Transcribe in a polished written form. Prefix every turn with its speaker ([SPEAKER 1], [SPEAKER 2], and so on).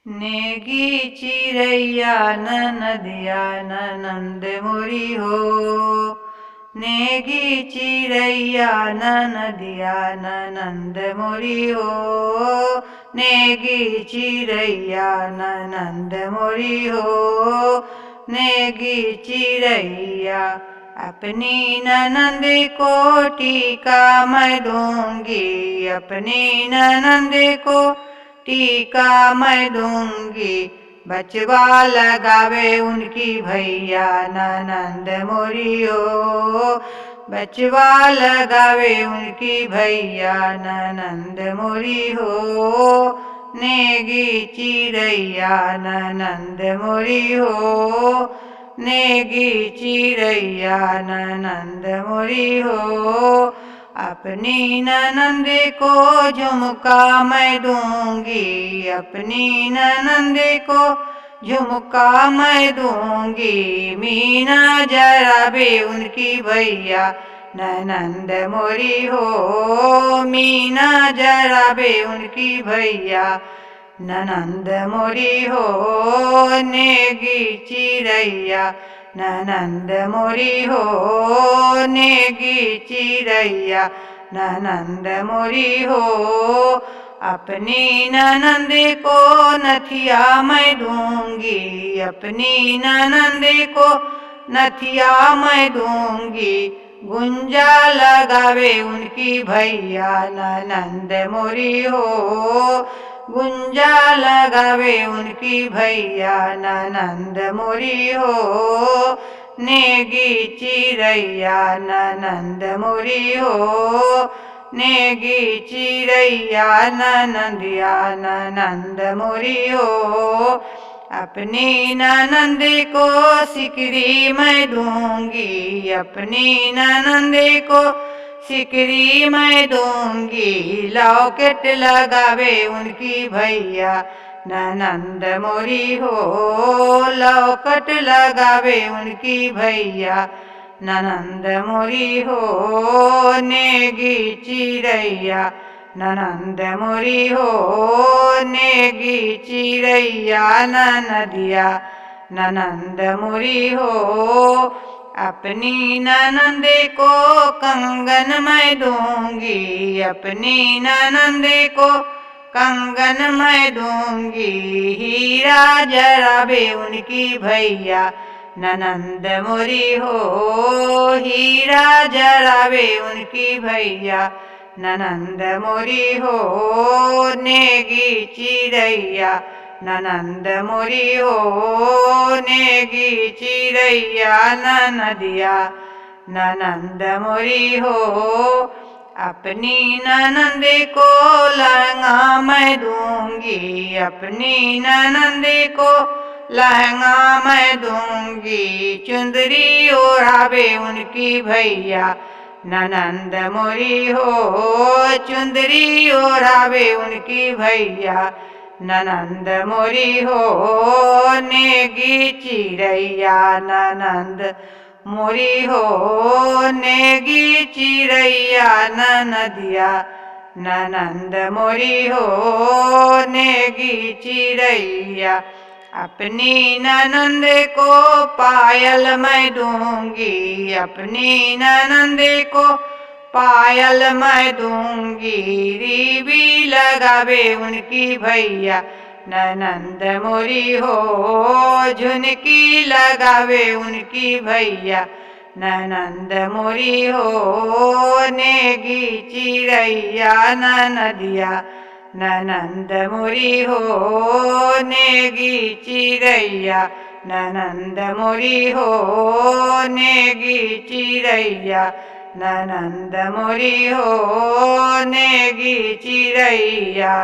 [SPEAKER 1] नेगी चिड़ैया ननदिया ननंद मोरी हो। नेगी चिड़ैया ननदिया ननंद मोरी हो। नेगी चिड़ैया ननंद मोरी हो। नेगी चिड़ैया अपनी ननंद को टीका मैं दूंगी। अपनी ननंद को टीका मैं दूंगी। बचवा लगावे उनकी भैया ननंद मोरी हो। बचवा लगावे उनकी भैया ननंद मोरी हो। नेगी चिड़ैया ननंद मोरी हो। नेगी चिड़ैया ननंद मोरी हो। अपनी ननंद को झुमका मैं दूंगी। अपनी ननंद को झुमका मैं दूंगी। मीना जराबे उनकी भैया ननंद मोरी हो। मीना जराबे उनकी भैया ननंद मोरी हो। नेगी चिड़ैया ननंद मोरी हो। नेगी चिड़ैया ननंद मोरी हो। अपनी ननंद को नथिया मैं दूंगी। अपनी ननंद को नथिया मैं दूंगी। गुंजा लगावे उनकी भैया ननंद मोरी हो। गुंजा लगावे उनकी भैया ननंद मोरी हो। नेगी चिड़ैया ननंद मोरी हो। नेगी चिड़ैया ननंदिया ननंद मोरी हो। अपनी ननंद को सिकरी मैं दूंगी। अपनी ननंद को सिकरी मैं दूंगी। लॉकेट लगावे उनकी भैया ननंद मोरी हो। लॉकेट लगावे उनकी भैया ननंद मोरी हो। नेगी चिड़ैया ननंद मोरी हो। नेगी चिड़ैया ननदिया ननंद मोरी हो। अपनी ननंद को कंगन मैं दूंगी। अपनी ननंद को कंगन मैं दूंगी। हीरा जराबे उनकी भैया ननंद मोरी हो। हीरा जराबे उनकी भैया ननंद मोरी हो। नेगी चिड़ैया ननंद मोरी हो। नेगी चिड़ैया ननदिया ननंद मोरी हो। अपनी ननंद को लहंगा मैं दूंगी। अपनी ननंद को लहंगा मैं दूंगी। चुंदरी ओढ़ावे उनकी भैया ननंद मोरी हो। चुंदरी ओढ़ावे उनकी भैया ननंद मोरी हो। नेगी चिड़ैया ननंद मोरी हो। नेगी चिड़ैया ननदिया ननंद मोरी हो। नेगी चिड़ैया अपनी ननंद को पायल मैं दूंगी। अपनी ननंद को पायल मैं दूंगी। रीबी लगावे उनकी भैया ननंद मोरी हो। झुनकी लगावे उनकी भैया ननंद मोरी हो। नेगी चिड़ैया ननदिया ननंद मोरी हो। नेगी चिड़ैया ननंद मोरी हो। नेगी चिड़ैया ननंद मोरी हो। नेगी चिड़ैया।